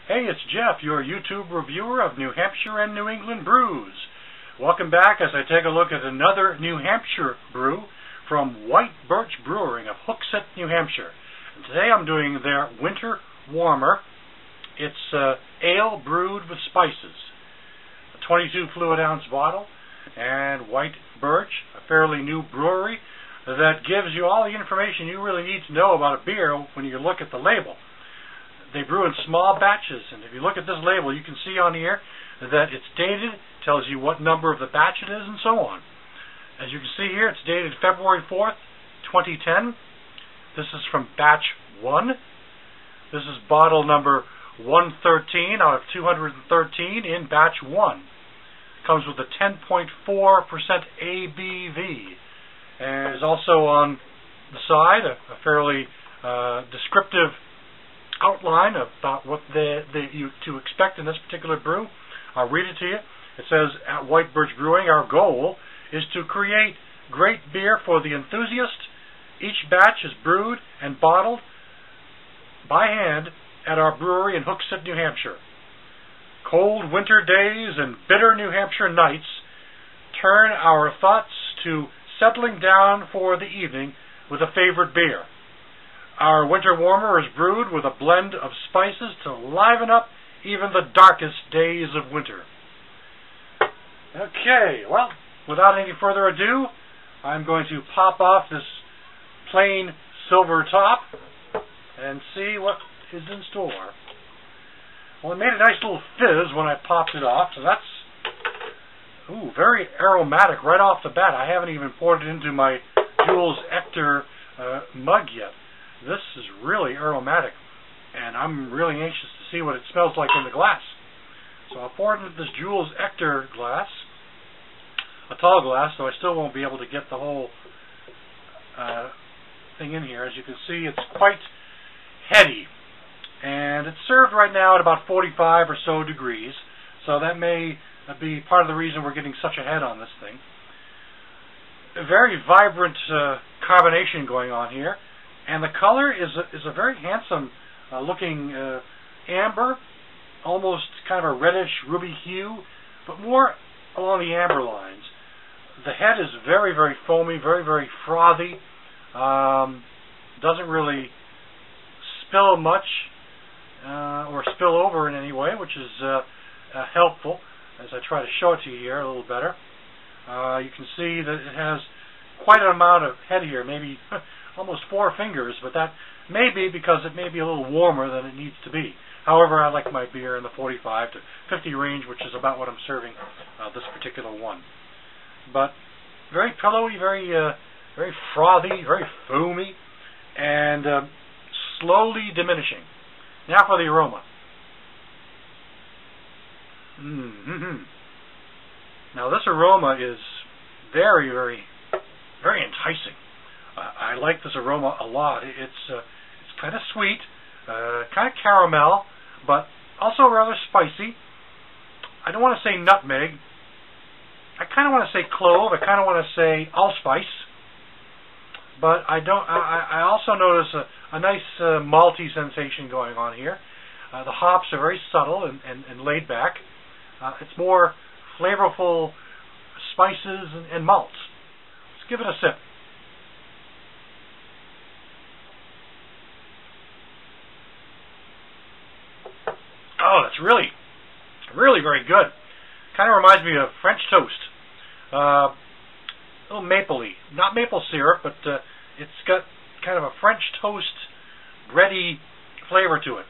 Hey, it's Jeff, your YouTube reviewer of New Hampshire and New England brews. Welcome back as I take a look at another New Hampshire brew from Birch Brewing of Hooksett, New Hampshire. And today I'm doing their Winter Warmer. It's ale brewed with spices. A 22 fluid ounce bottle, and White Birch, a fairly new brewery that gives you all the information you really need to know about a beer when you look at the label. They brew in small batches, and if you look at this label, you can see on here that it's dated, tells you what number of the batch it is, and so on. As you can see here, it's dated February 4th, 2010. This is from batch 1. This is bottle number 113 out of 213 in batch 1. Comes with a 10.4% ABV. And there's also on the side a fairly descriptive outline about what you to expect in this particular brew. I'll read it to you. It says, at White Birch Brewing, our goal is to create great beer for the enthusiast. Each batch is brewed and bottled by hand at our brewery in Hooksett, New Hampshire. Cold winter days and bitter New Hampshire nights turn our thoughts to settling down for the evening with a favorite beer. Our Winter Warmer is brewed with a blend of spices to liven up even the darkest days of winter. Okay, well, without any further ado, I'm going to pop off this plain silver top and see what is in store. Well, it made a nice little fizz when I popped it off, so that's very aromatic right off the bat. I haven't even poured it into my Jules Ector mug yet. This is really aromatic, and I'm really anxious to see what it smells like in the glass. So I'll pour it into this Jules Ector glass, a tall glass, so I still won't be able to get the whole thing in here. As you can see, it's quite heady, and it's served right now at about 45 or so degrees, so that may be part of the reason we're getting such a head on this thing. A very vibrant carbonation going on here. And the color is a very handsome looking amber, almost kind of a reddish ruby hue, but more along the amber lines. The head is very, very foamy, very, very frothy. Doesn't really spill much or spill over in any way, which is helpful as I try to show it to you here a little better. You can see that it has quite an amount of head here, maybe almost 4 fingers, but that may be because it may be a little warmer than it needs to be. However, I like my beer in the 45 to 50 range, which is about what I'm serving this particular one. But very pillowy, very frothy, very foamy, and slowly diminishing. Now for the aroma. Now this aroma is very, very, very enticing. I like this aroma a lot. It's kind of sweet, kind of caramel, but also rather spicy. I don't want to say nutmeg. I kind of want to say clove. I kind of want to say allspice. But I don't. I also notice a nice malty sensation going on here. The hops are very subtle and laid back. It's more flavorful spices and malts. Let's give it a sip. Oh, that's really, really very good. Kind of reminds me of French toast. A little mapley. Not maple syrup, but it's got kind of a French toast bready flavor to it.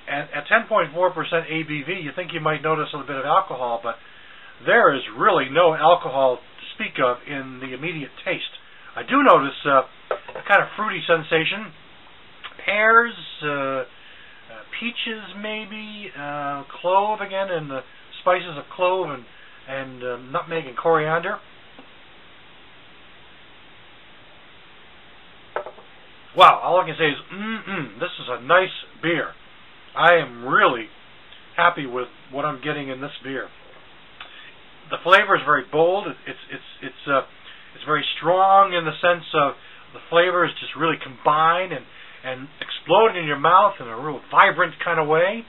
And at 10.4% ABV, you think you might notice a little bit of alcohol, but there is really no alcohol to speak of in the immediate taste. I do notice a kind of fruity sensation. Pears, peaches maybe, clove again, and the spices of clove and nutmeg and coriander. Wow, all I can say is, this is a nice beer. I am really happy with what I'm getting in this beer. The flavor is very bold. It's very strong in the sense of the flavors just really combine and explode in your mouth in a real vibrant kind of way.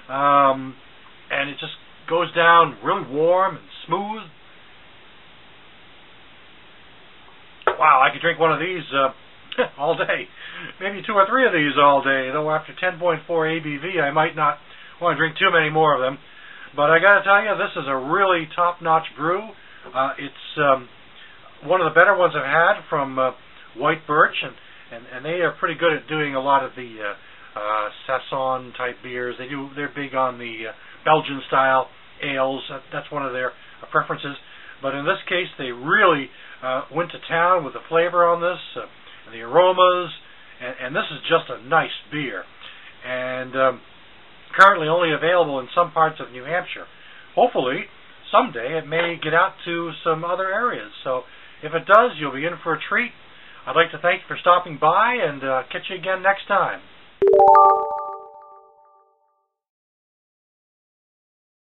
and it just goes down really warm and smooth. Wow, I could drink one of these all day. Maybe 2 or 3 of these all day, though after 10.4 ABV I might not want to drink too many more of them. But I got to tell you, this is a really top-notch brew. It's one of the better ones I've had from White Birch, and they are pretty good at doing a lot of the Saison type beers. They're big on the Belgian style ales. That's one of their preferences. But in this case, they really went to town with the flavor on this, and the aromas, and this is just a nice beer. And currently only available in some parts of New Hampshire. Hopefully, someday it may get out to some other areas. So if it does, you'll be in for a treat. I'd like to thank you for stopping by, and catch you again next time.